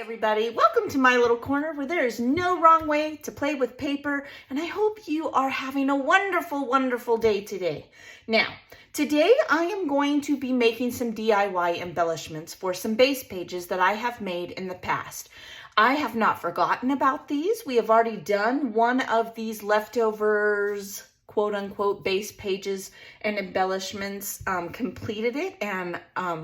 Everybody, welcome to my little corner where there is no wrong way to play with paper, and I hope you are having a wonderful, wonderful day today. Now, today I am going to be making some DIY embellishments for some base pages that I have made in the past. I have not forgotten about these. We have already done one of these leftovers, quote unquote, base pages and embellishments, completed it, and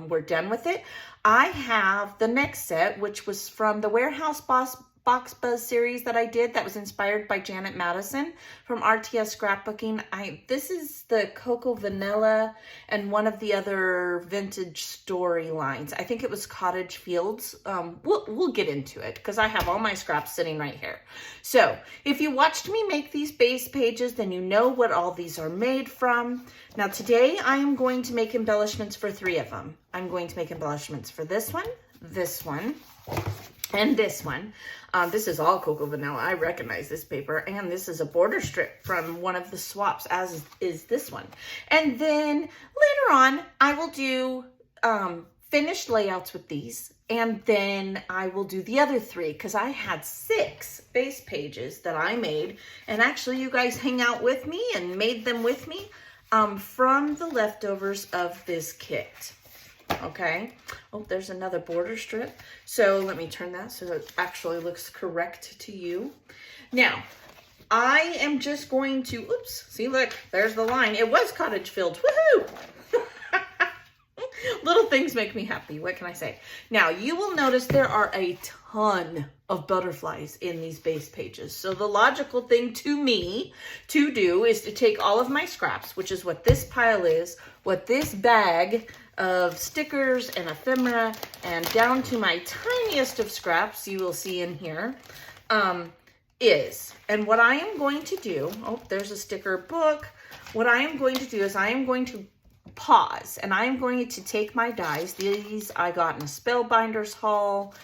we're done with it. I have the next set, which was from the Warehouse Box Buzz series that I did that was inspired by Janet Madison from RTS Scrapbooking. This is the Cocoa Vanilla and one of the other vintage storylines. I think it was Cottage Fields. We'll get into it because I have all my scraps sitting right here. So if you watched me make these base pages, then you know what all these are made from. Now today I am going to make embellishments for 3 of them. I'm going to make embellishments for this one, and this one. This is all Cocoa Vanilla. I recognize this paper. And this is a border strip from one of the swaps, as is this one. And then later on, I will do finished layouts with these. And then I will do the other 3 because I had 6 base pages that I made. And actually, you guys hang out with me and made them with me from the leftovers of this kit. Okay. Oh, there's another border strip. So let me turn that so it actually looks correct to you. Now, I am just going to, oops, see, look, there's the line. It was Cottage Fields. Woohoo! Little things make me happy. What can I say? Now, you will notice there are a ton of butterflies in these base pages. So the logical thing to me to do is to take all of my scraps, which is what this pile is, what this bag of stickers and ephemera, and down to my tiniest of scraps you will see in here, is. And what I am going to do, oh, there's a sticker book. What I am going to do is I am going to pause, and I am going to take my dies. These I got in a Spellbinders haul.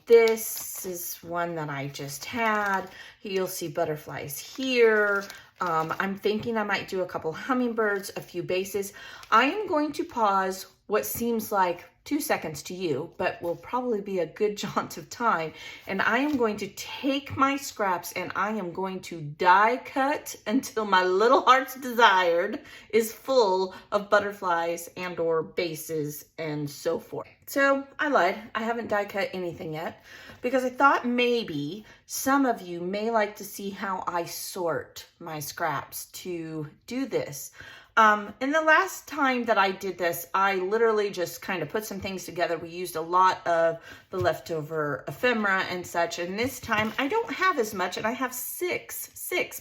This is one that I just had. You'll see butterflies here. I'm thinking I might do a couple hummingbirds, a few bases. I am going to pause what seems like 2 seconds to you, but will probably be a good jaunt of time. And I am going to take my scraps and I am going to die cut until my little heart's desired is full of butterflies and or bases and so forth. So I lied. I haven't die cut anything yet because I thought maybe some of you may like to see how I sort my scraps to do this. And the last time that I did this, I literally just kind of put some things together. We used a lot of the leftover ephemera and such. And this time I don't have as much, and I have six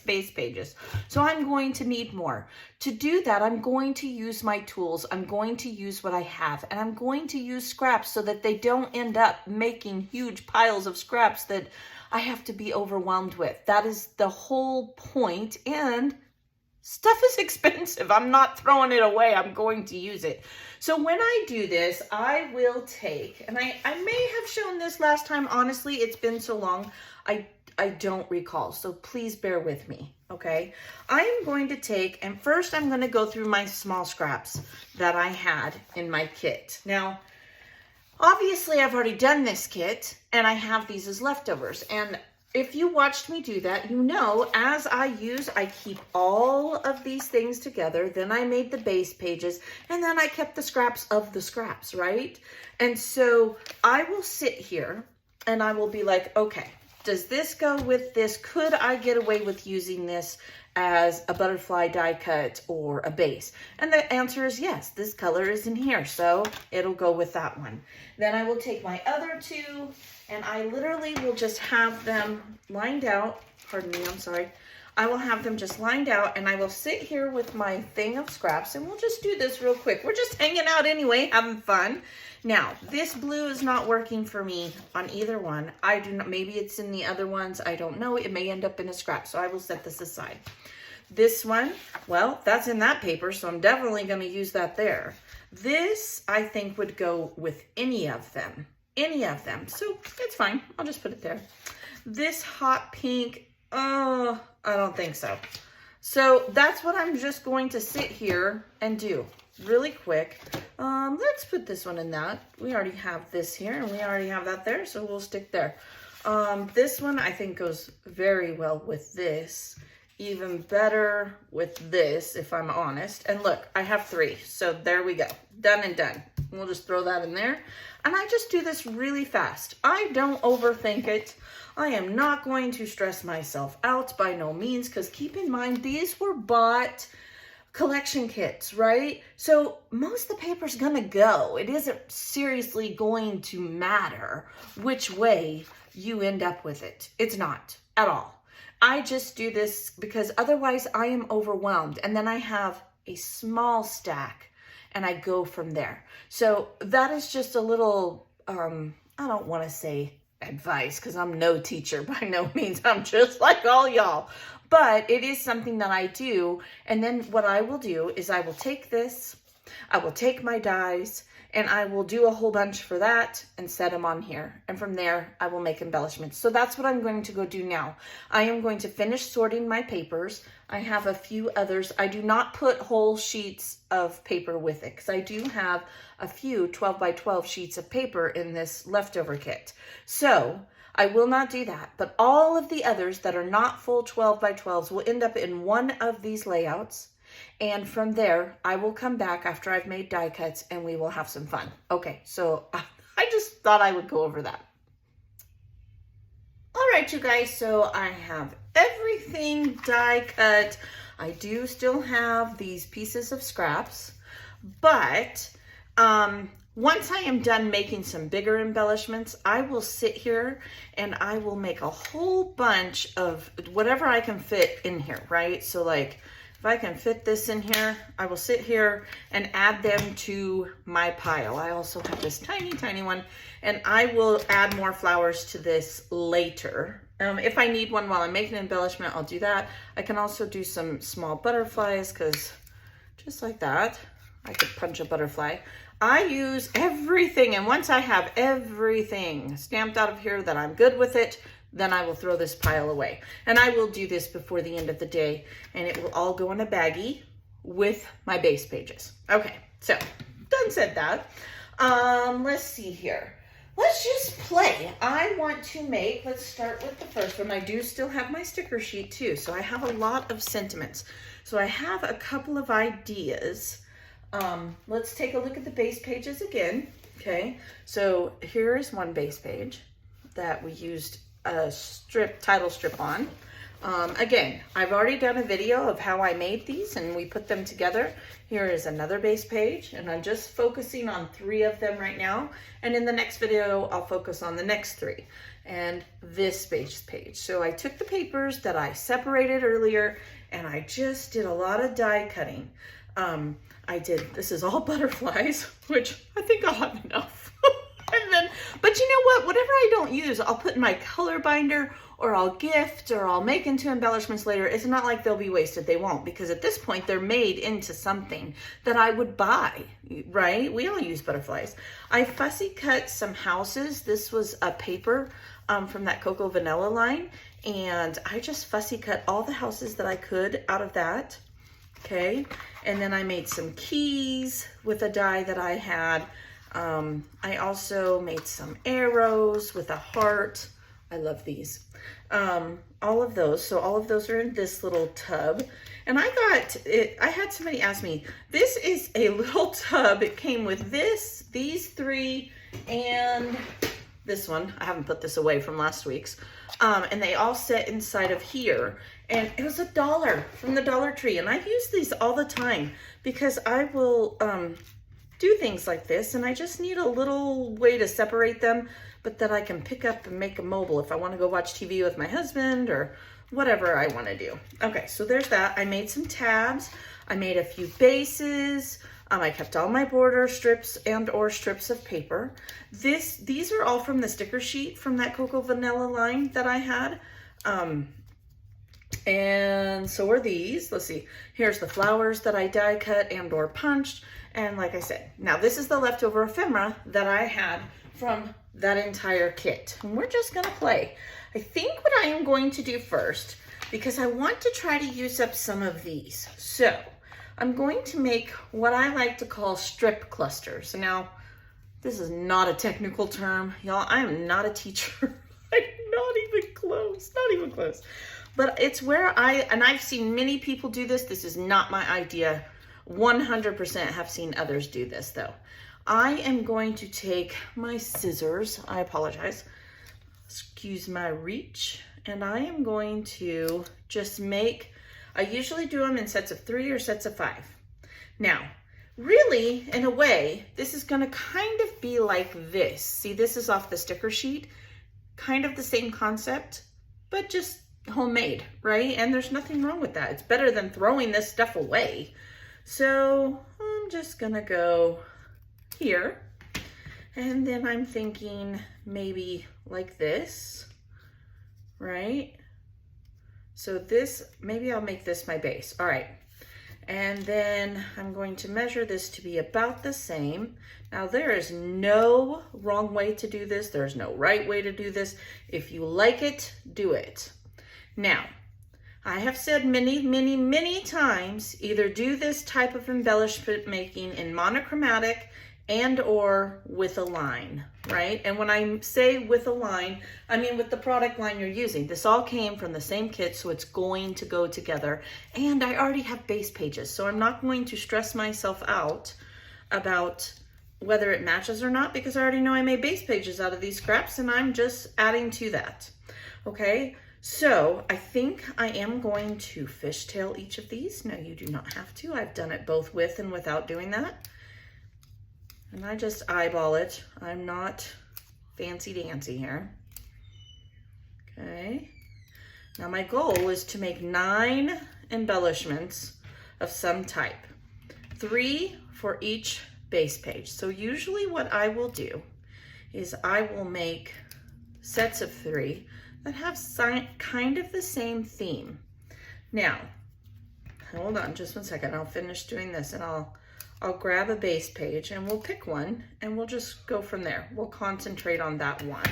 base pages. So I'm going to need more. To do that, I'm going to use my tools. I'm going to use what I have, and I'm going to use scraps so that they don't end up making huge piles of scraps that I have to be overwhelmed with. That is the whole point. And stuff is expensive. I'm not throwing it away. I'm going to use it. So when I do this, I will take, and I may have shown this last time. Honestly, it's been so long, I don't recall. So please bear with me, okay? I am going to take, and first I'm going to go through my small scraps that I had in my kit. Now, obviously I've already done this kit, and I have these as leftovers. And if you watched me do that, you know, as I keep all of these things together. Then I made the base pages, and then I kept the scraps of the scraps, right? And so I will sit here and I will be like, okay, does this go with this? Could I get away with using this as a butterfly die cut or a base? And the answer is yes. This color is in here, so it'll go with that one. Then I will take my other 2, and I literally will just have them lined out. Pardon me, I'm sorry. I will have them just lined out, and I will sit here with my thing of scraps, and we'll just do this real quick. We're just hanging out anyway, having fun. Now, this blue is not working for me on either one. I do not, maybe it's in the other ones. I don't know. It may end up in a scrap, so I will set this aside. This one, well, that's in that paper, so I'm definitely going to use that there. This, I think, would go with any of them. So it's fine. I'll just put it there. This hot pink, oh, I don't think so. So that's what I'm just going to sit here and do really quick. Let's put this one in that. We already have this here and we already have that there, so we'll stick there. This one I think goes very well with this. Even better with this, if I'm honest. And look, I have 3, so there we go. Done and done. We'll just throw that in there. And I just do this really fast. I don't overthink it. I am not going to stress myself out by no means, because keep in mind, these were bought collection kits, right? So most of the paper's gonna go. It isn't seriously going to matter which way you end up with it. It's not at all. I just do this because otherwise I am overwhelmed, and then I have a small stack and I go from there. So that is just a little, I don't want to say advice, because I'm no teacher by no means. I'm just like all y'all, but it is something that I do. And then what I will do is I will take this, I will take my dies, and I will do a whole bunch for that and set them on here. And from there, I will make embellishments. So that's what I'm going to go do now. I am going to finish sorting my papers. I have a few others. I do not put whole sheets of paper with it, because I do have a few 12 by 12 sheets of paper in this leftover kit. So I will not do that. But all of the others that are not full 12 by 12s will end up in one of these layouts. And from there, I will come back after I've made die cuts and we will have some fun. Okay, so I just thought I would go over that. All right, you guys, so I have everything die cut. I do still have these pieces of scraps, but once I am done making some bigger embellishments, I will sit here and I will make a whole bunch of whatever I can fit in here, right? So like, if I can fit this in here, I will sit here and add them to my pile. I also have this tiny, tiny one, and I will add more flowers to this later. If I need one while I'm making an embellishment, I'll do that. I can also do some small butterflies, because just like that, I could punch a butterfly. I use everything, and once I have everything stamped out of here that I'm good with it, then I will throw this pile away. And I will do this before the end of the day, and it will all go in a baggie with my base pages. Okay, so done said that. Let's see here. Let's just play. I want to make, let's start with the first one. I do still have my sticker sheet too, so I have a lot of sentiments. So I have a couple of ideas. Let's take a look at the base pages again. Okay, so here is one base page that we used a title strip on. Again, I've already done a video of how I made these and we put them together. Here is another base page, and I'm just focusing on 3 of them right now. And in the next video, I'll focus on the next 3 and this base page. So I took the papers that I separated earlier and I just did a lot of die cutting. This is all butterflies, which I think I'll have enough. And then, but you know what, whatever I don't use, I'll put in my color binder, or I'll gift, or I'll make into embellishments later. It's not like they'll be wasted. They won't, because at this point they're made into something that I would buy, right? We all use butterflies. I fussy cut some houses. This was a paper from that Cocoa Vanilla line, and I just fussy cut all the houses that I could out of that. Okay, and then I made some keys with a die that I had. I also made some arrows with a heart. I love these. All of those. So all of those are in this little tub. And I had somebody ask me, this is a little tub. It came with this, these 3, and this one. I haven't put this away from last week's. And they all sit inside of here. And it was $1 from the Dollar Tree. And I use these all the time because I will do things like this, and I just need a little way to separate them, but that I can pick up and make a mobile if I want to go watch TV with my husband or whatever I want to do. Okay, so there's that. I made some tabs. I made a few bases. I kept all my border strips and or strips of paper. These are all from the sticker sheet from that Cocoa Vanilla line that I had. And so are these. Let's see. Here's the flowers that I die cut and or punched. And like I said, now this is the leftover ephemera that I had from that entire kit. And we're just gonna play. I think what I am going to do first, because I want to try to use up some of these. So I'm going to make what I like to call strip clusters. Now, this is not a technical term. Y'all, I am not a teacher. I'm not even close, not even close. But it's where I've seen many people do this. This is not my idea. 100% have seen others do this though. I am going to take my scissors, I apologize, excuse my reach, and I am going to just make, I usually do them in sets of 3 or sets of 5. Now, really, in a way, this is gonna kind of be like this. See, this is off the sticker sheet, kind of the same concept, but just homemade, right? And there's nothing wrong with that. It's better than throwing this stuff away. So I'm just gonna go here, and then I'm thinking maybe like this, right? So this, maybe I'll make this my base. All right. And then I'm going to measure this to be about the same. Now there is no wrong way to do this. There's no right way to do this. If you like it, do it. Now, I have said many, many, many times, either do this type of embellishment making in monochromatic and or with a line, right? And when I say with a line, I mean with the product line you're using. This all came from the same kit, so it's going to go together. And I already have base pages, so I'm not going to stress myself out about whether it matches or not, because I already know I made base pages out of these scraps and I'm just adding to that, okay? So I think I am going to fishtail each of these. No, you do not have to. I've done it both with and without doing that. And I just eyeball it. I'm not fancy dancy here. Okay. Now my goal is to make 9 embellishments of some type. 3 for each base page. So usually what I will do is I will make sets of 3 that have kind of the same theme. Now, hold on just one second. I'll finish doing this and I'll grab a base page and we'll pick one and we'll just go from there. We'll concentrate on that one.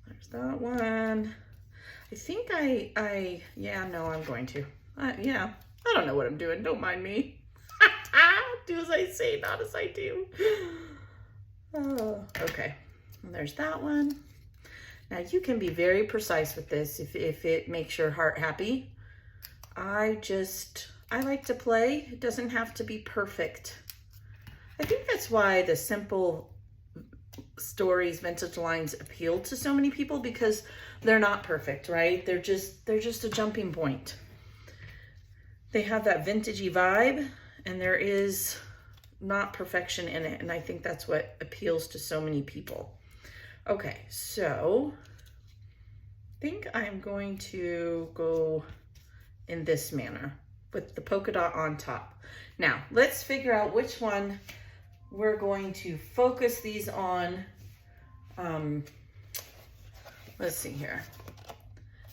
There's that one. I think yeah, no, I'm going to. Yeah, I don't know what I'm doing. Don't mind me. Do as I say, not as I do. Oh, okay. And there's that one. Now you can be very precise with this if it makes your heart happy. I like to play. It doesn't have to be perfect. I think that's why the simple stories, vintage lines appeal to so many people, because they're not perfect, right? They're just a jumping point. They have that vintagey vibe and there is not perfection in it. And I think that's what appeals to so many people. Okay, so I think I'm going to go in this manner with the polka dot on top. Now, let's figure out which one we're going to focus these on. Let's see here.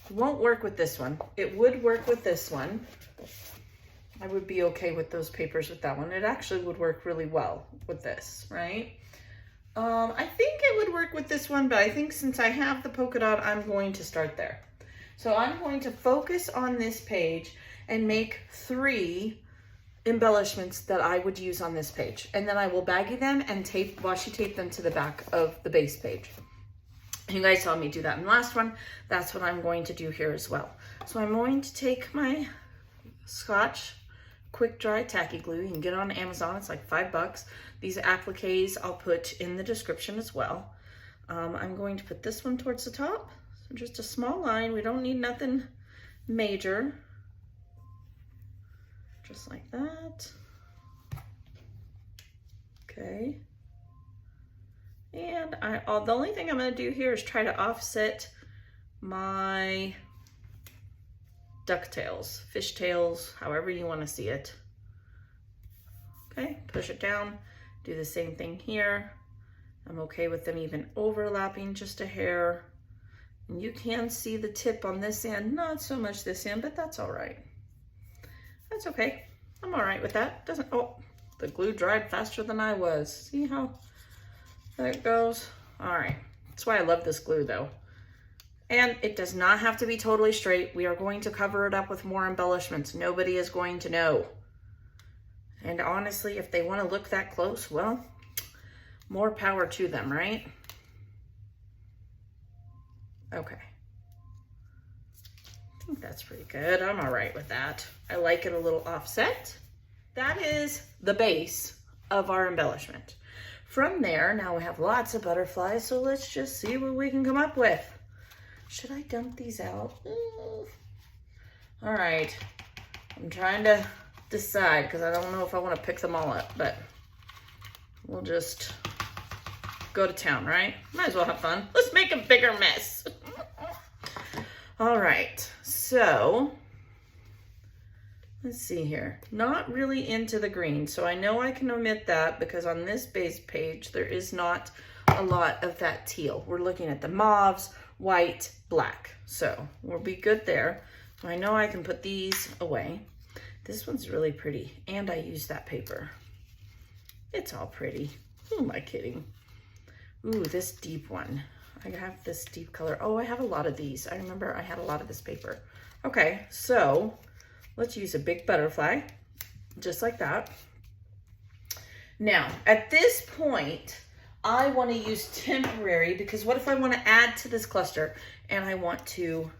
It won't work with this one. It would work with this one. I would be okay with those papers with that one. It actually would work really well with this, right? I think it would work with this one, but I think since I have the polka dot, I'm going to start there. So I'm going to focus on this page and make 3 embellishments that I would use on this page. And then I will baggie them and washi tape them to the back of the base page. You guys saw me do that in the last one. That's what I'm going to do here as well. So I'm going to take my Scotch quick dry tacky glue. You can get it on Amazon. It's like $5. These appliques I'll put in the description as well. I'm going to put this one towards the top. So just a small line. We don't need nothing major. Just like that. Okay. And the only thing I'm going to do here is try to offset my ducktails, fishtails, however you want to see it. Okay, push it down, do the same thing here. I'm okay with them even overlapping just a hair. And you can see the tip on this end, not so much this end, but that's all right. That's okay. I'm all right with that. Oh, the glue dried faster than I was. See how that goes? All right. That's why I love this glue though. And it does not have to be totally straight. We are going to cover it up with more embellishments. Nobody is going to know. And honestly, if they want to look that close, well, more power to them, right? Okay. I think that's pretty good. I'm all right with that. I like it a little offset. That is the base of our embellishment. From there, now we have lots of butterflies, so let's just see what we can come up with. Should I dump these out? Ooh. All right. I'm trying to decide because I don't know if I want to pick them all up, but we'll just go to town, right? Might as well have fun. Let's make a bigger mess. All right, so let's see here. Not really into the green, so I know I can omit that because on this base page, there is not a lot of that teal. We're looking at the mauves, white, black. So we'll be good there. I know I can put these away. This one's really pretty, and I use that paper. It's all pretty. Who am I kidding? Ooh, this deep one. I have this deep color. Oh, I have a lot of these. I remember I had a lot of this paper. Okay, so let's use a big butterfly, just like that. Now, at this point, I want to use temporary because what if I want to add to this cluster and I want to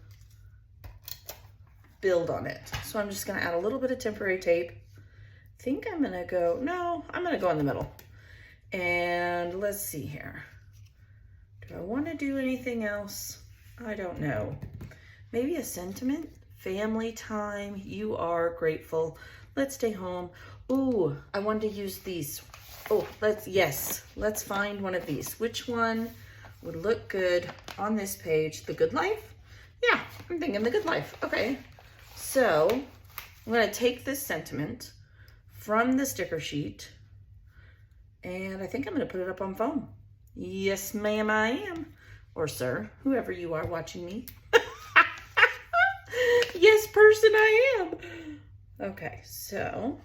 build on it? So I'm just going to add a little bit of temporary tape. I think I'm going to go, no, I'm going to go in the middle. And let's see here. Do I want to do anything else? I don't know. Maybe a sentiment? Family time. You are grateful. Let's stay home. Ooh, I wanted to use these. Oh, let's find one of these. Which one would look good on this page? The Good Life? Yeah, I'm thinking the Good Life. Okay. So I'm going to take this sentiment from the sticker sheet and I think I'm going to put it up on foam. Yes, ma'am, I am. Or sir, whoever you are watching me. Yes, person, I am. Okay, so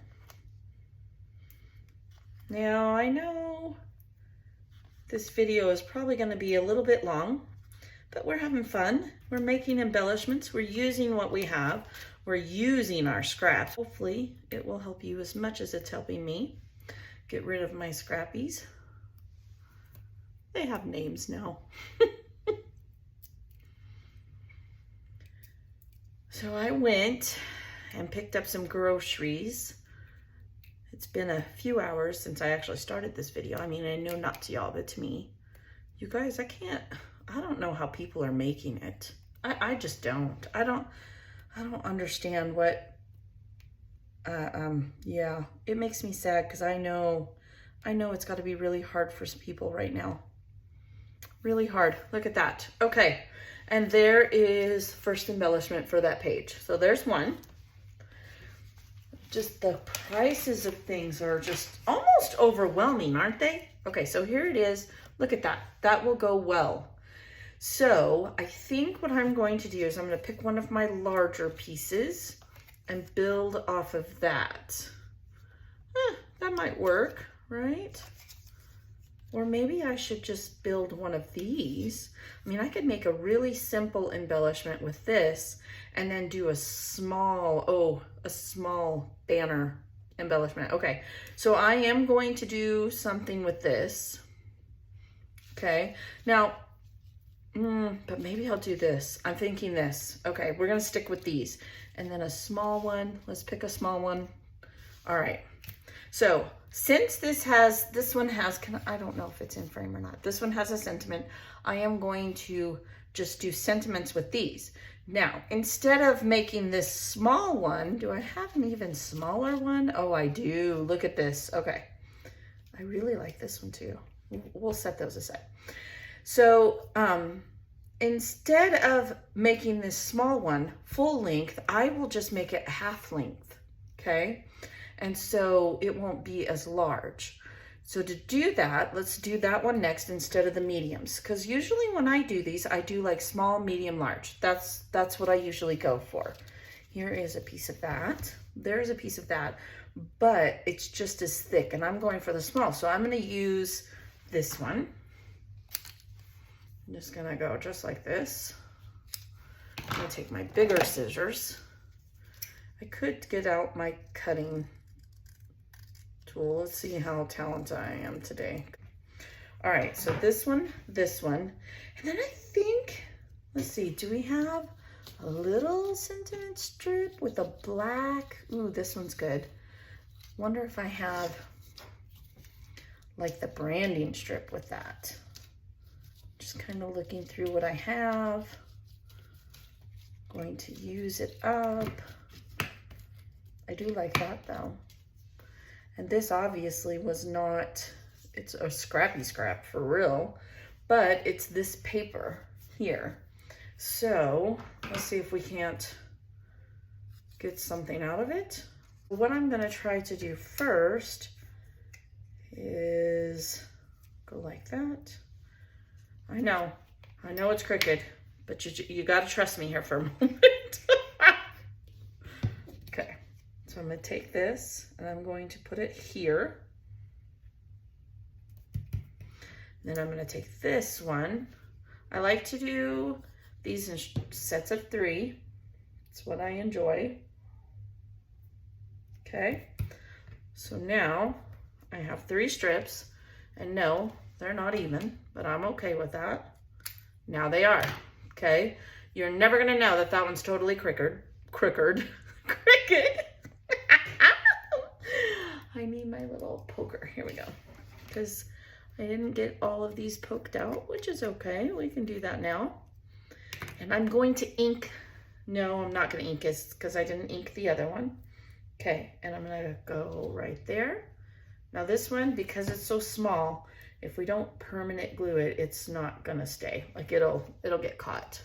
now I know this video is probably going to be a little bit long, but we're having fun. We're making embellishments. We're using what we have. We're using our scraps. Hopefully it will help you as much as it's helping me get rid of my scrappies. They have names now. So I went and picked up some groceries. It's been a few hours since I actually started this video. I mean, I know not to y'all, but to me. You guys, I don't know how people are making it. I just don't. I don't understand what, yeah, it makes me sad because I know it's got to be really hard for some people right now. Really hard. Look at that. Okay. And there is first embellishment for that page. So there's one. Just the prices of things are just almost overwhelming, aren't they? Okay, so here it is. Look at that. That will go well. So I think what I'm going to do is I'm going to pick one of my larger pieces and build off of that. That might work, right? Or maybe I should just build one of these. I mean, I could make a really simple embellishment with this and then do a small banner embellishment. Okay, so I am going to do something with this. Okay, now, but maybe I'll do this. I'm thinking this. Okay, we're gonna stick with these. And then a small one, let's pick a small one. All right, so since this one has, I don't know if it's in frame or not. This one has a sentiment. I am going to just do sentiments with these. Now, instead of making this small one, do I have an even smaller one? Oh, I do. Look at this. Okay. I really like this one too. We'll set those aside. So, instead of making this small one full length, I will just make it half length. Okay. And so it won't be as large. So to do that, let's do that one next instead of the mediums. Because usually when I do these, I do like small, medium, large. That's what I usually go for. Here is a piece of that. There's a piece of that, but it's just as thick and I'm going for the small. So I'm gonna use this one. I'm just gonna go just like this. I'm gonna take my bigger scissors. I could get out my cutting tool. Let's see how talented I am today. All right, so this one, and then I think, let's see, do we have a little sentiment strip with a black? Ooh, this one's good. Wonder if I have like the branding strip with that. Just kind of looking through what I have. Going to use it up. I do like that though. And this obviously was not, it's a scrappy scrap for real, but it's this paper here. So let's see if we can't get something out of it. What I'm gonna try to do first is go like that. I know it's crooked, but you gotta trust me here for a moment. Okay, so I'm gonna take this and I'm going to put it here. Then I'm gonna take this one. I like to do these in sets of 3. It's what I enjoy. Okay, so now I have 3 strips, and no, they're not even, but I'm okay with that. Now they are, okay? You're never gonna know that that one's totally cricket. I need my little poker, here we go. Because I didn't get all of these poked out, which is okay, we can do that now. And I'm going to ink, no, I'm not gonna ink this because I didn't ink the other one. Okay, and I'm gonna go right there. Now this one, because it's so small, if we don't permanent glue it, it's not gonna stay. Like it'll get caught.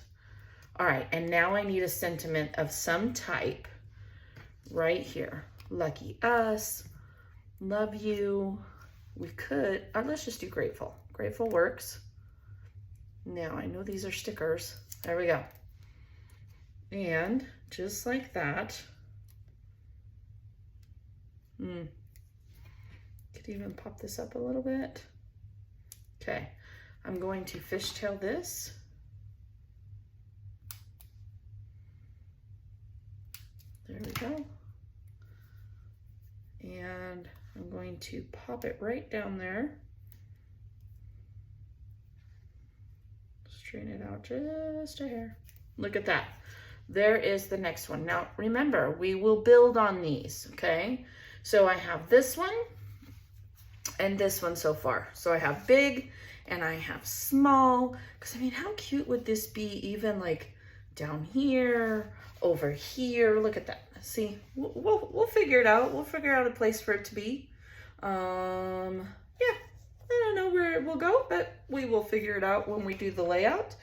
All right, and now I need a sentiment of some type right here. Lucky us, love you. We could, let's just do grateful. Grateful works. Now I know these are stickers. There we go. And just like that. Could even pop this up a little bit. Okay, I'm going to fishtail this. There we go. And I'm going to pop it right down there. Straighten it out just a hair. Look at that. There is the next one. Now remember, we will build on these, okay? So I have this one and this one so far. So I have big and I have small, because I mean, how cute would this be even like down here, over here? Look at that. See, we'll figure it out. We'll figure out a place for it to be. Yeah, I don't know where it will go, but we will figure it out when we do the layout.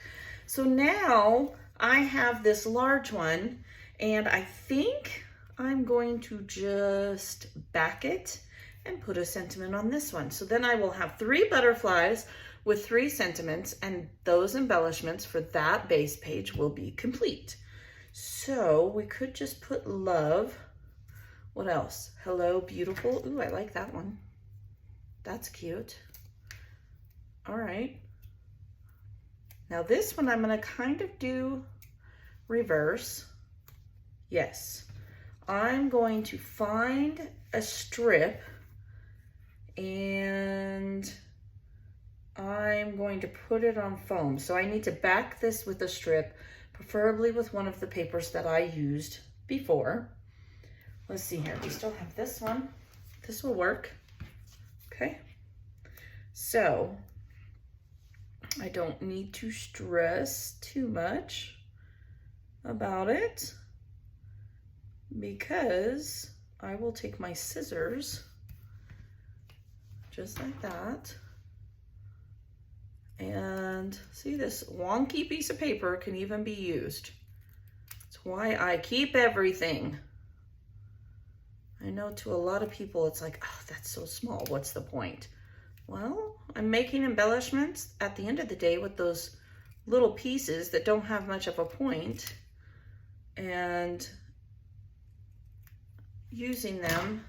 So now I have this large one, and I think I'm going to just back it and put a sentiment on this one. So then I will have 3 butterflies with 3 sentiments, and those embellishments for that base page will be complete. So we could just put love. What else? Hello, beautiful. Ooh, I like that one. That's cute. All right. Now this one I'm gonna kind of do reverse. Yes. I'm going to find a strip and I'm going to put it on foam. So I need to back this with a strip, preferably with one of the papers that I used before. Let's see here, we still have this one. This will work, okay? So I don't need to stress too much about it because I will take my scissors just like that. And see, this wonky piece of paper can even be used. That's why I keep everything. I know to a lot of people, it's like, oh, that's so small. What's the point? Well, I'm making embellishments at the end of the day with those little pieces that don't have much of a point and using them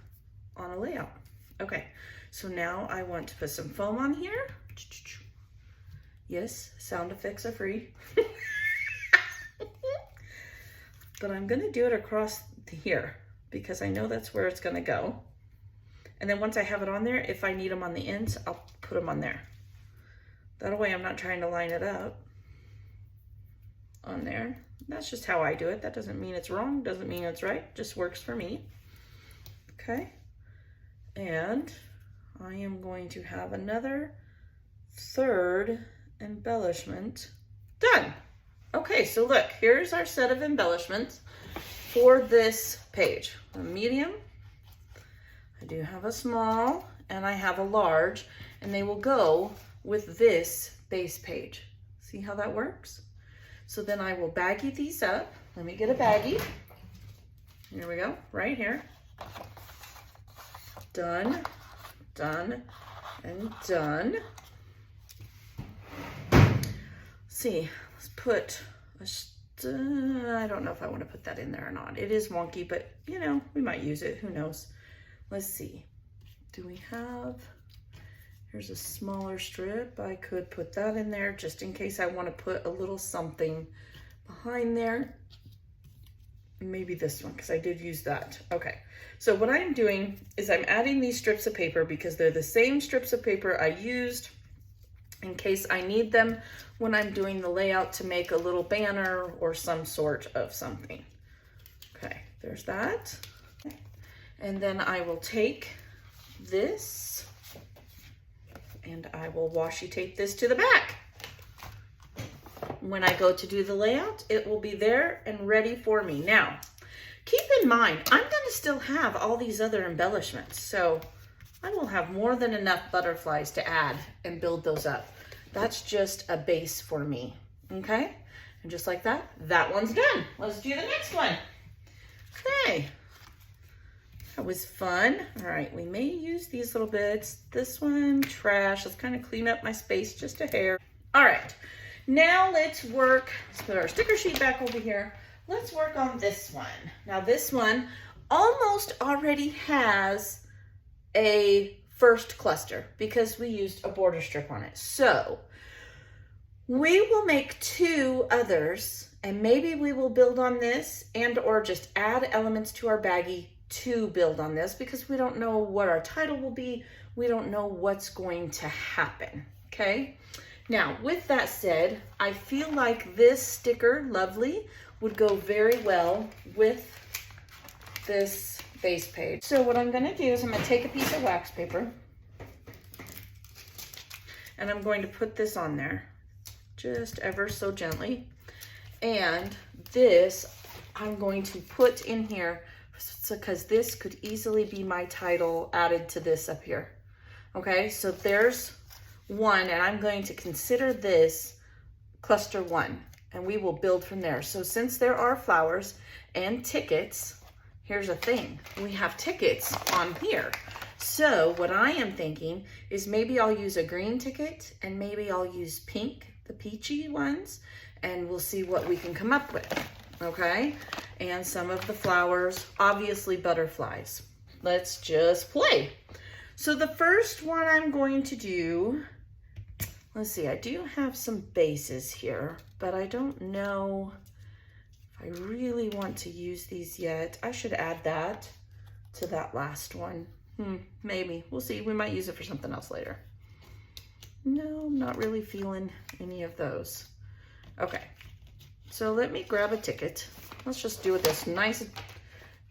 on a layout. Okay, so now I want to put some foam on here. Yes, sound effects are free. But I'm gonna do it across here because I know that's where it's gonna go. And then once I have it on there, if I need them on the ends, I'll put them on there. That way I'm not trying to line it up on there. That's just how I do it. That doesn't mean it's wrong, doesn't mean it's right, just works for me. Okay, and I am going to have another third embellishment done. Okay, so look, here's our set of embellishments for this page. A medium, I do have a small, and I have a large, and they will go with this base page. See how that works? So then I will baggie these up. Let me get a baggie. Here we go, right here. Done, done, and done. Let's see, let's put I don't know if I want to put that in there or not. It is wonky, but you know, we might use it, who knows. Let's see, do we have, here's a smaller strip. I could put that in there just in case I want to put a little something behind there. Maybe this one, because I did use that. Okay, so what I'm doing is I'm adding these strips of paper because they're the same strips of paper I used in case I need them when I'm doing the layout to make a little banner or some sort of something. Okay, there's that. Okay. And then I will take this and I will washi tape this to the back. When I go to do the layout, it will be there and ready for me. Now, keep in mind, I'm gonna still have all these other embellishments, so I will have more than enough butterflies to add and build those up. That's just a base for me, okay? And just like that, that one's done. Let's do the next one. Okay, that was fun. All right, we may use these little bits. This one, trash. Let's kind of clean up my space just a hair. All right, now let's work. Let's put our sticker sheet back over here. Let's work on this one. Now this one almost already has a first cluster because we used a border strip on it. So we will make 2 others and maybe we will build on this and or just add elements to our baggie to build on this because we don't know what our title will be. We don't know what's going to happen, okay? Now, with that said, I feel like this sticker, Lovely, would go very well with this base page. So what I'm gonna do is I'm gonna take a piece of wax paper and I'm going to put this on there just ever so gently. And this I'm going to put in here because this could easily be my title added to this up here. Okay, so there's one and I'm going to consider this cluster 1 and we will build from there. So since there are flowers and tickets, here's a thing, we have tickets on here. So what I am thinking is maybe I'll use a green ticket and maybe I'll use pink, the peachy ones, and we'll see what we can come up with, okay? And some of the flowers, obviously butterflies. Let's just play. So the first one I'm going to do, let's see, I do have some bases here, but I don't know I really want to use these yet. I should add that to that last one. Maybe, we'll see. We might use it for something else later. No, I'm not really feeling any of those. Okay, so let me grab a ticket. Let's just do this nice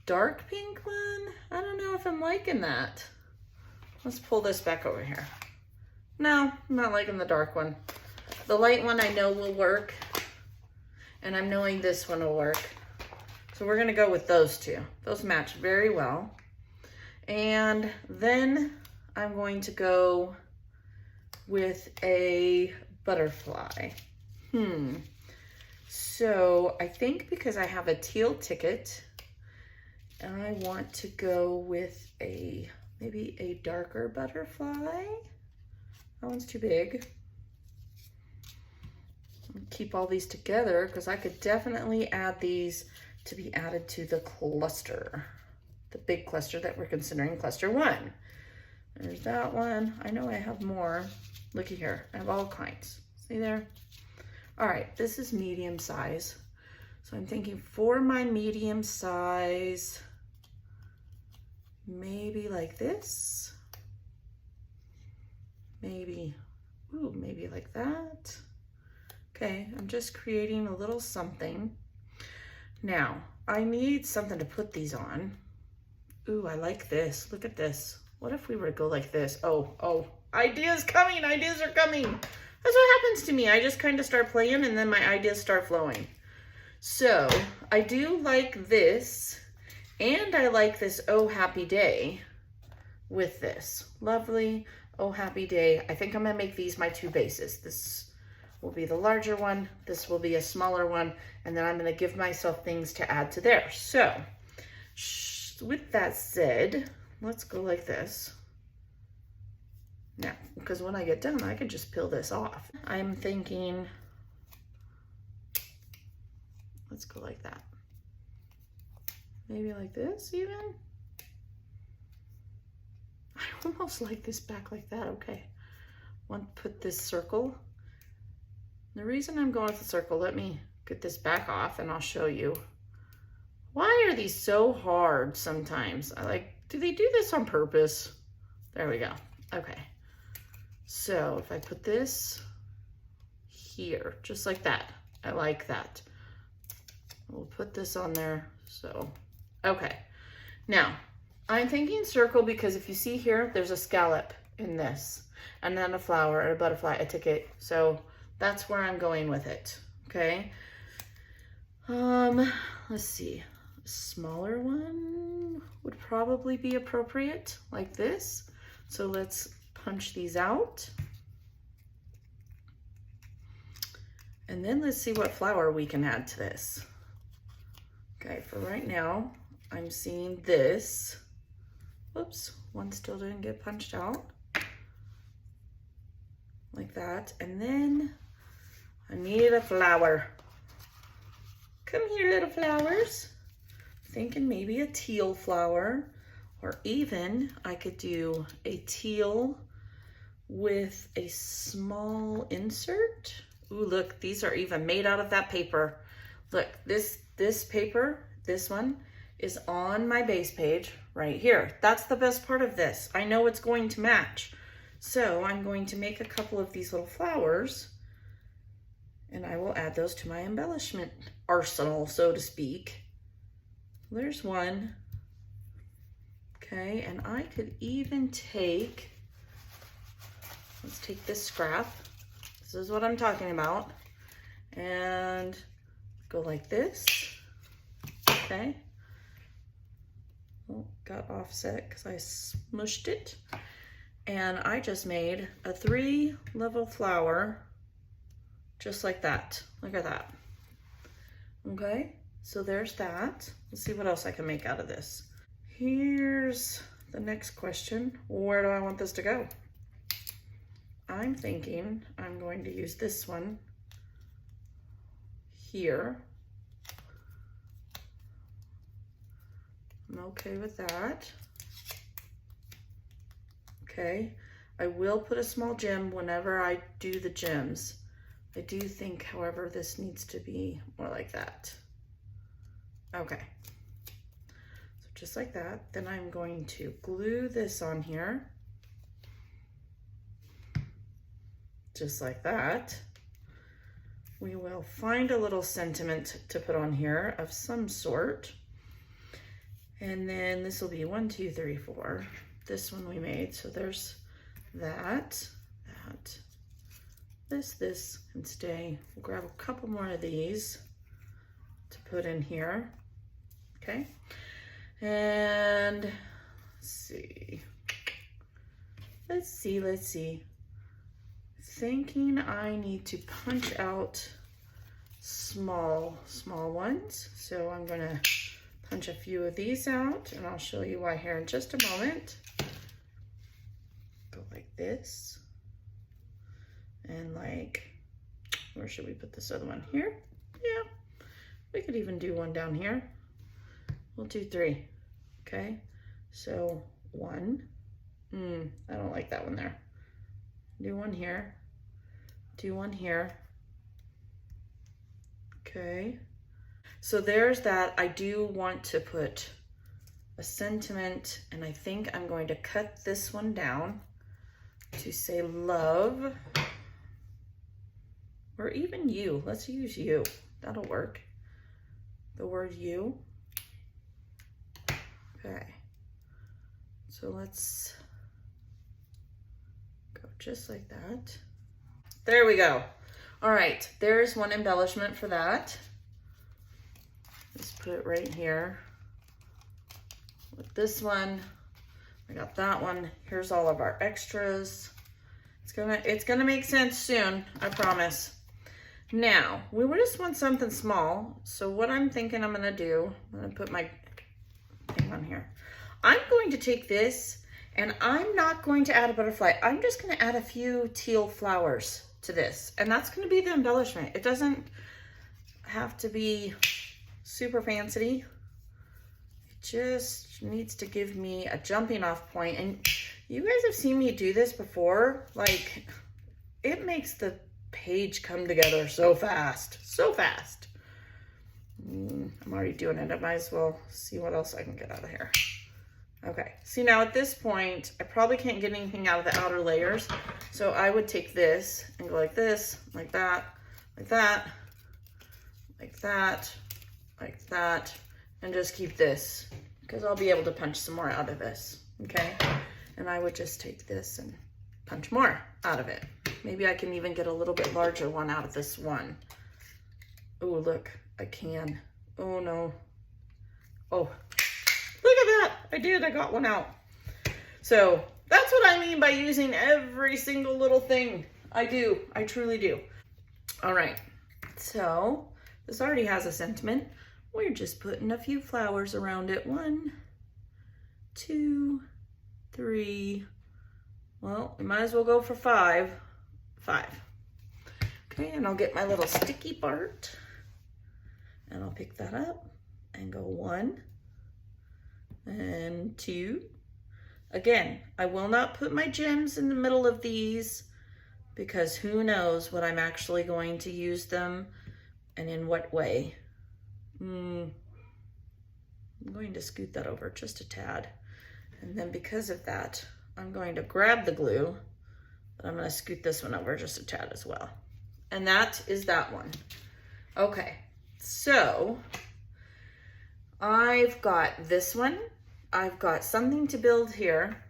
dark pink one. I don't know if I'm liking that. Let's pull this back over here. No, I'm not liking the dark one. The light one I know will work. And I'm knowing this one will work. So we're gonna go with those 2. Those match very well. And then I'm going to go with a butterfly. So I think because I have a teal ticket, I want to go with maybe a darker butterfly. That one's too big. Keep all these together because I could definitely add these to be added to the cluster, the big cluster that we're considering cluster 1. There's that one. I know I have more. Looky here, I have all kinds. See there? All right, this is medium size. So I'm thinking for my medium size, maybe like this. Maybe, ooh, maybe like that. Okay, I'm just creating a little something. Now, I need something to put these on. Ooh, I like this. Look at this. What if we were to go like this? Oh, ideas coming, ideas are coming. That's what happens to me. I just kind of start playing and then my ideas start flowing. So I do like this, and I like this Oh Happy Day with this. Lovely Oh Happy Day. I think I'm gonna make these my two bases. This will be the larger one, this will be a smaller one, and then I'm gonna give myself things to add to there. So with that said, let's go like this. Now, because when I get done, I could just peel this off. I'm thinking, let's go like that. Maybe like this even. I almost like this back like that. Okay, want to put this circle. The reason I'm going with the circle, let me get this back off and I'll show you. Why are these so hard sometimes? Do they do this on purpose? There we go. Okay. So if I put this here, just like that, I like that. We'll put this on there. So, okay. Now, I'm thinking circle because if you see here, there's a scallop in this, and then a flower or a butterfly, a ticket. So that's where I'm going with it. Okay. Let's see. A smaller one would probably be appropriate, like this. So let's punch these out. And then let's see what flower we can add to this. Okay, for right now, I'm seeing this. Whoops, one still didn't get punched out. Like that. And then I need a flower. Come here, little flowers. Thinking maybe a teal flower, or even I could do a teal with a small insert. Ooh, look, these are even made out of that paper. Look, this paper, this one, is on my base page right here. That's the best part of this. I know it's going to match. So I'm going to make a couple of these little flowers, and I will add those to my embellishment arsenal, so to speak. There's one. Okay, and I could even take, let's take this scrap. This is what I'm talking about. And go like this. Okay. Oh, got offset because I smushed it. And I just made a 3-level flower just like that. Look at that. Okay, so there's that. Let's see what else I can make out of this. Here's the next question. Where do I want this to go? I'm thinking I'm going to use this one here. I'm okay with that. Okay, I will put a small gem whenever I do the gems. I do think, however, this needs to be more like that. Okay, so just like that. Then I'm going to glue this on here. Just like that. We will find a little sentiment to put on here of some sort. And then this will be 1, 2, 3, 4. This one we made, so there's that, this can stay. We'll grab a couple more of these to put in here. Okay, and let's see. Thinking I need to punch out small ones, so I'm gonna punch a few of these out, and I'll show you why here in just a moment. Go like this, and like, where should we put this other one? Here? Yeah, we could even do one down here. We'll do 3, okay? So 1, I don't like that one there. Do one here, do one here. Okay, so there's that. I do want to put a sentiment, and I think I'm going to cut this one down to say love, or even you. Let's use you. That'll work. The word you. Okay. So let's go just like that. There we go. All right, there's one embellishment for that. Let's put it right here. With this one, I got that one. Here's all of our extras. It's gonna make sense soon, I promise. Now, we just want something small. So what I'm thinking I'm gonna do, I'm gonna put my thing on here. I'm going to take this and I'm not going to add a butterfly. I'm just gonna add a few teal flowers to this. And that's gonna be the embellishment. It doesn't have to be super fancy. It just needs to give me a jumping off point. And you guys have seen me do this before. Like, it makes the page come together so fast, so fast. I'm already doing it. I might as well see what else I can get out of here. Okay, see now at this point, I probably can't get anything out of the outer layers. So I would take this and go like this, like that, like that, like that, like that, and just keep this because I'll be able to punch some more out of this, okay? And I would just take this and punch more out of it. Maybe I can even get a little bit larger one out of this one. Oh, look, I can. Oh no. Oh, look at that. I did, I got one out. So that's what I mean by using every single little thing. I do, I truly do. All right, so this already has a sentiment. We're just putting a few flowers around it. 1, 2, 3. Well, we might as well go for 5. 5. Okay, and I'll get my little sticky part and I'll pick that up and go 1 and 2. Again, I will not put my gems in the middle of these because who knows what I'm actually going to use them and in what way. I'm going to scoot that over just a tad. And then because of that, I'm going to grab the glue, but I'm going to scoot this one over just a tad as well. And that is that one. Okay, so I've got this one. I've got something to build here.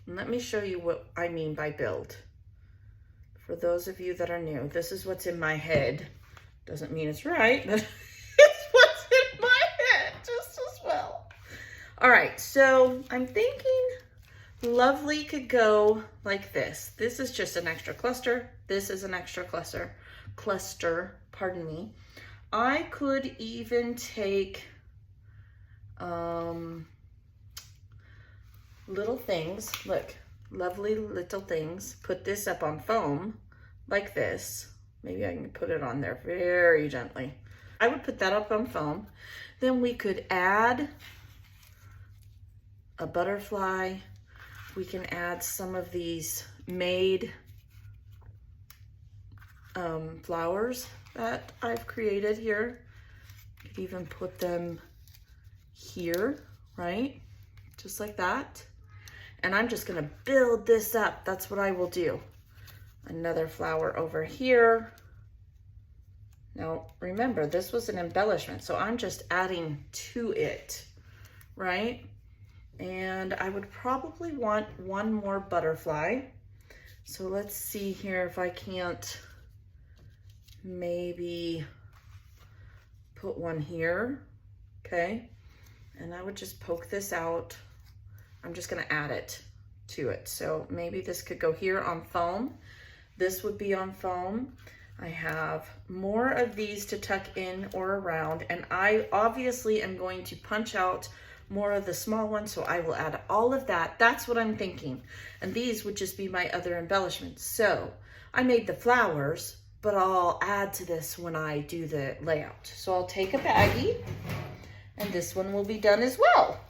And let me show you what I mean by build. For those of you that are new, this is what's in my head. Doesn't mean it's right, but it's what's in my head just as well. All right, so I'm thinking lovely could go like this. This is just an extra cluster. This is an extra cluster, pardon me. I could even take little things, look, lovely little things, put this up on foam like this. Maybe I can put it on there very gently. I would put that up on foam. Then we could add a butterfly. We can add some of these made flowers that I've created here. Could even put them here, right? Just like that. And I'm just gonna build this up. That's what I will do. Another flower over here. Now, remember, this was an embellishment, so I'm just adding to it, right? And I would probably want one more butterfly. So let's see here if I can't maybe put one here, okay? And I would just poke this out. I'm just gonna add it to it. So maybe this could go here on foam. This would be on foam. I have more of these to tuck in or around, and I obviously am going to punch out more of the small ones, so I will add all of that. That's what I'm thinking. And these would just be my other embellishments. So I made the flowers, but I'll add to this when I do the layout. So I'll take a baggie, and this one will be done as well.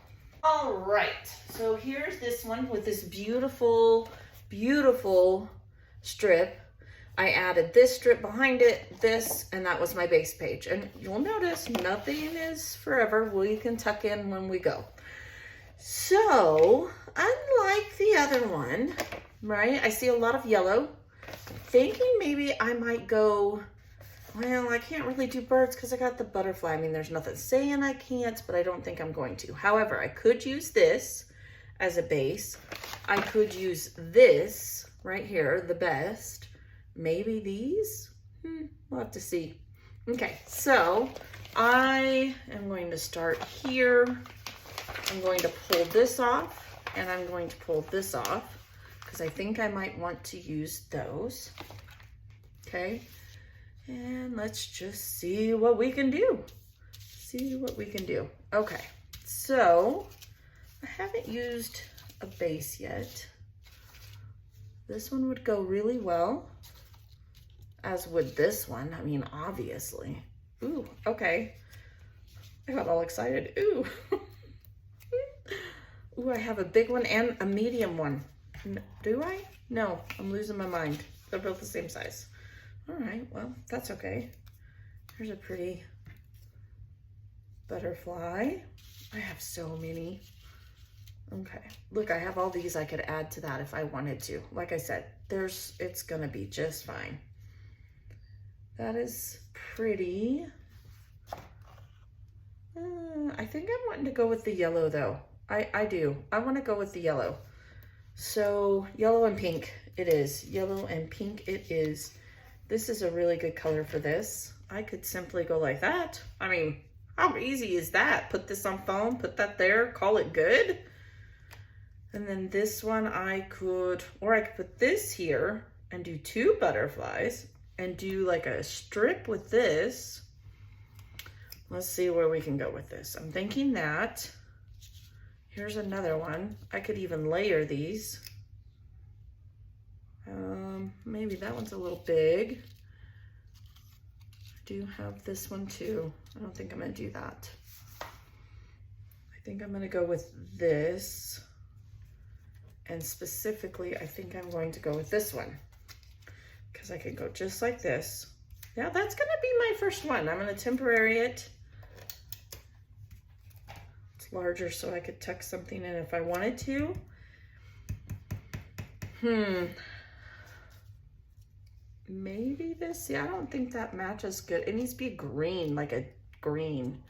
All right, so here's this one with this beautiful, beautiful strip. I added this strip behind it, this, and that was my base page. And you'll notice nothing is forever. We can tuck in when we go. So, unlike the other one, right? I see a lot of yellow. I'm thinking maybe I might go, well, I can't really do birds because I got the butterfly. I mean, there's nothing saying I can't, but I don't think I'm going to. However, I could use this as a base. I could use this right here, the best. Maybe these? We'll have to see. Okay, so I am going to start here. I'm going to pull this off, and I'm going to pull this off because I think I might want to use those. Okay, and let's just see what we can do. See what we can do. Okay, so I haven't used a base yet. This one would go really well, as would this one. I mean, obviously. Ooh, okay. I got all excited. Ooh. Ooh, I have a big one and a medium one. Do I? No, I'm losing my mind. They're both the same size. All right, well, that's okay. Here's a pretty butterfly. I have so many. Okay, look, I have all these I could add to that if I wanted to. Like I said, it's gonna be just fine. That is pretty. I think I'm wanting to go with the yellow though. I do. I want to go with the yellow. So yellow and pink it is. Yellow and pink it is. This is a really good color for this. I could simply go like that. I mean, how easy is that? Put this on foam, put that there, call it good. And then this one I could put this here and do 2 butterflies and do like a strip with this. Let's see where we can go with this. I'm thinking that. Here's another one. I could even layer these. Maybe that one's a little big. I do have this one too. I don't think I'm gonna do that. I think I'm gonna go with this. And specifically, I think I'm going to go with this one because I can go just like this. Yeah, that's gonna be my first one. I'm gonna temporary it. It's larger so I could tuck something in if I wanted to. Maybe this, yeah, I don't think that matches good. It needs to be green, like a green.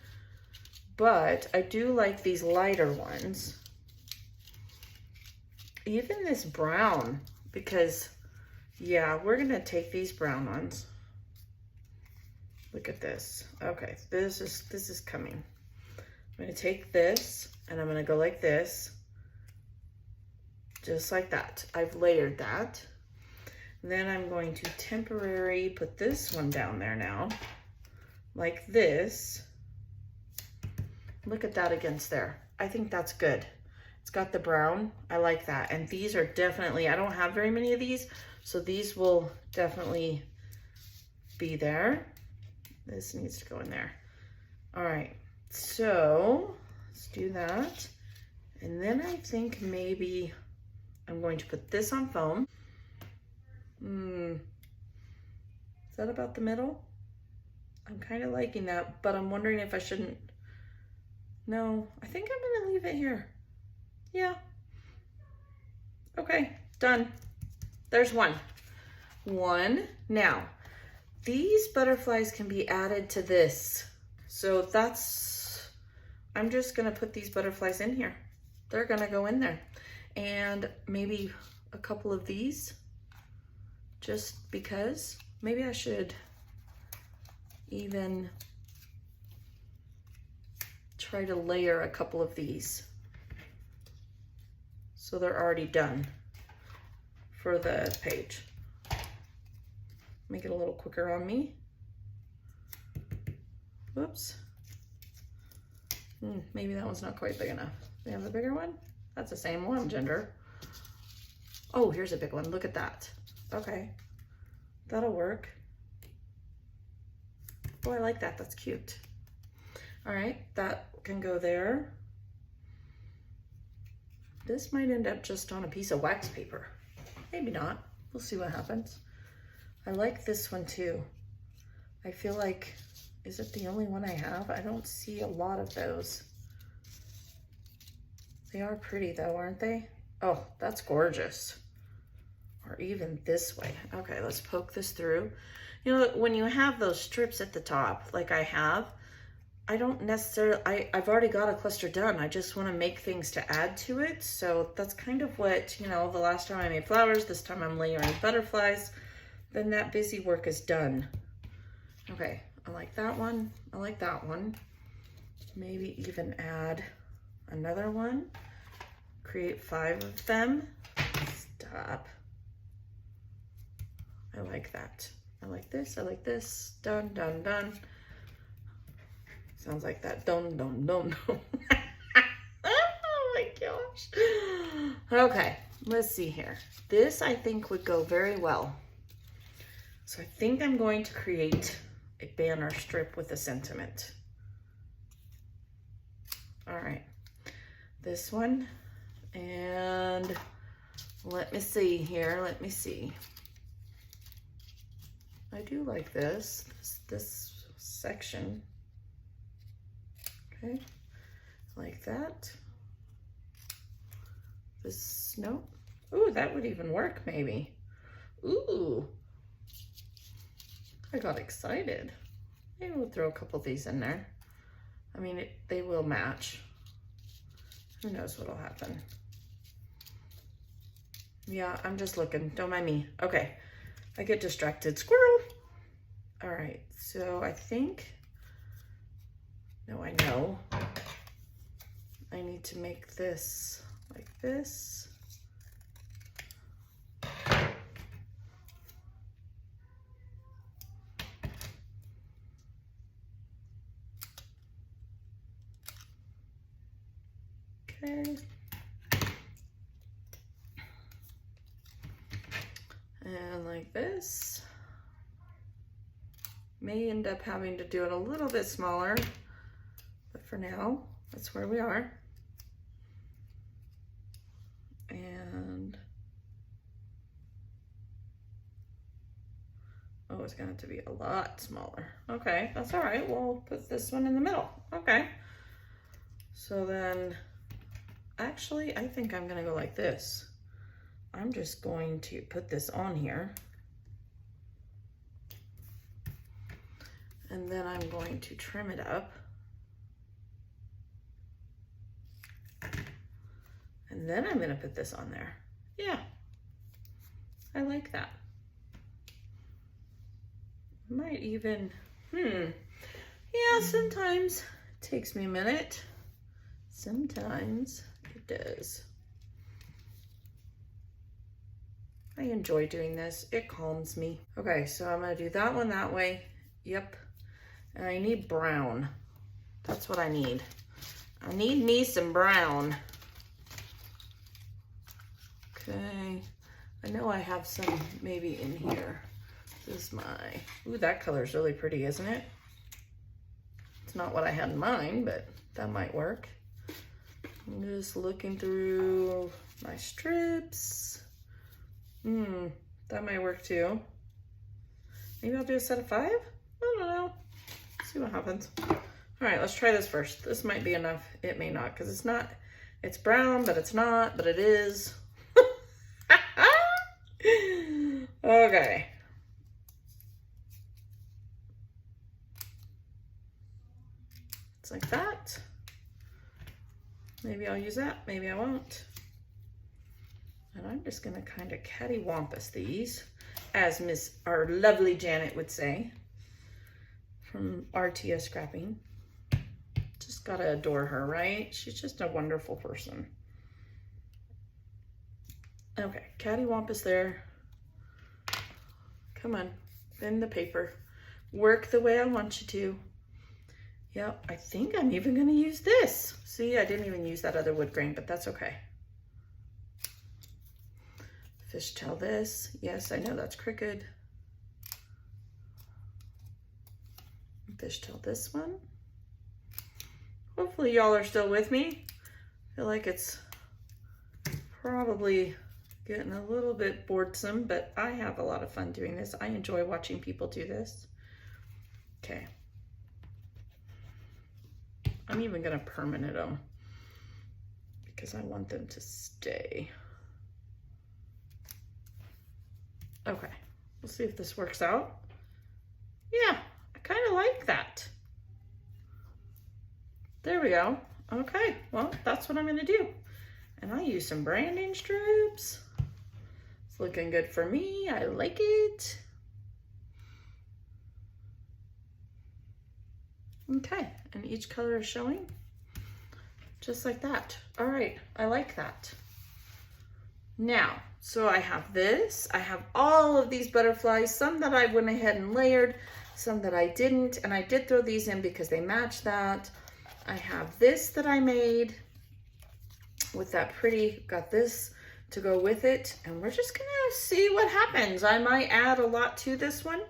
But I do like these lighter ones. Even this brown, because yeah, we're gonna take these brown ones. Look at this. Okay, this is coming. I'm gonna take this and I'm gonna go like this, just like that. I've layered that. Then I'm going to temporarily put this one down there now, like this. Look at that against there. I think that's good. It's got the brown. I like that. And these are definitely, I don't have very many of these, so these will definitely be there. This needs to go in there. All right, so let's do that. And then I think maybe I'm going to put this on foam. Is that about the middle? I'm kind of liking that, but I'm wondering if I shouldn't. No, I think I'm gonna leave it here. Yeah. Okay, done. There's one. Now, these butterflies can be added to this. So I'm just gonna put these butterflies in here. They're gonna go in there. And maybe a couple of these, just because. Maybe I should even try to layer a couple of these so they're already done for the page. Make it a little quicker on me. Whoops. Maybe that one's not quite big enough. We have the bigger one? That's the same one, Ginger. Oh, here's a big one. Look at that. Okay, that'll work. Oh, I like that. That's cute. All right, that can go there. This might end up just on a piece of wax paper. Maybe not. We'll see what happens. I like this one too. I feel like, is it the only one I have? I don't see a lot of those. They are pretty though, aren't they? Oh, that's gorgeous. Or even this way. Okay, let's poke this through. You know, when you have those strips at the top, like I have, I don't necessarily, I've already got a cluster done. I just want to make things to add to it. So that's kind of what, you know, the last time I made flowers, this time I'm layering butterflies, then that busy work is done. Okay, I like that one. I like that one. Maybe even add another one. Create 5 of them. Stop. I like that. I like this. I like this. Done, done, done. Sounds like that. Dun, dun, dun, dun. Oh my gosh. Okay, let's see here. This I think would go very well. So I think I'm going to create a banner strip with a sentiment. All right, this one, and let me see here. Let me see. I do like this section. Okay, like that. This, no. Ooh, that would even work maybe. Ooh, I got excited. Maybe we'll throw a couple of these in there. I mean, they will match. Who knows what'll happen. Yeah, I'm just looking, don't mind me. Okay, I get distracted, squirrel. All right, so I think, no, I know. I need to make this like this. Okay. And like this. May end up having to do it a little bit smaller, but for now, that's where we are. And, oh, it's going to have to be a lot smaller. Okay, that's all right. We'll put this one in the middle. Okay. So then, actually, I think I'm going to go like this. I'm just going to put this on here. And then I'm going to trim it up. And then I'm going to put this on there. Yeah, I like that. Might even, yeah, sometimes it takes me a minute. Sometimes it does. I enjoy doing this. It calms me. Okay, so I'm going to do that one that way. Yep. And I need brown. That's what I need. I need me some brown. Okay. I know I have some maybe in here. This is my, ooh, that color is really pretty, isn't it? It's not what I had in mind, but that might work. I'm just looking through my strips. That might work too. Maybe I'll do a set of 5? I don't know. See what happens. All right, let's try this first. This might be enough. It may not, because it's not, it's brown, but it's not, but it is. Okay. It's like that. Maybe I'll use that, maybe I won't. And I'm just gonna kind of cattywampus these, as our lovely Janet would say, from RTS Scrapping. Just gotta adore her, right? She's just a wonderful person. Okay, cattywampus there. Come on, bend the paper. Work the way I want you to. Yep, I think I'm even gonna use this. See, I didn't even use that other wood grain, but that's okay. Fishtail this. Yes, I know that's crooked. Fishtail this one. Hopefully y'all are still with me. I feel like it's probably getting a little bit boresome, but I have a lot of fun doing this. I enjoy watching people do this. Okay. I'm even gonna permanent them because I want them to stay. Okay, we'll see if this works out. Yeah, I kind of like that. There we go. Okay, well, that's what I'm gonna do. And I use some branding strips. It's looking good for me. I like it. Okay, and each color is showing just like that. All right, I like that. Now, so I have this, I have all of these butterflies, some that I went ahead and layered, some that I didn't, and I did throw these in because they match that. I have this that I made with that pretty, got this to go with it, and we're just gonna see what happens. I might add a lot to this one.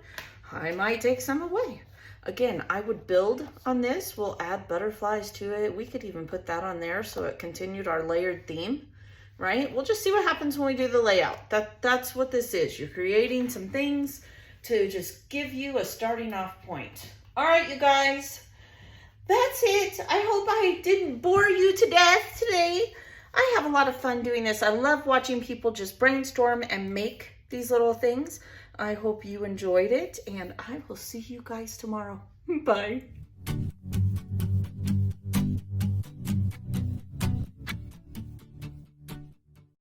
I might take some away. Again, I would build on this. We'll add butterflies to it. We could even put that on there so it continued our layered theme, right? We'll just see what happens when we do the layout. That's what this is. You're creating some things to just give you a starting off point. All right, you guys, that's it. I hope I didn't bore you to death today. I have a lot of fun doing this. I love watching people just brainstorm and make these little things. I hope you enjoyed it, and I will see you guys tomorrow. Bye.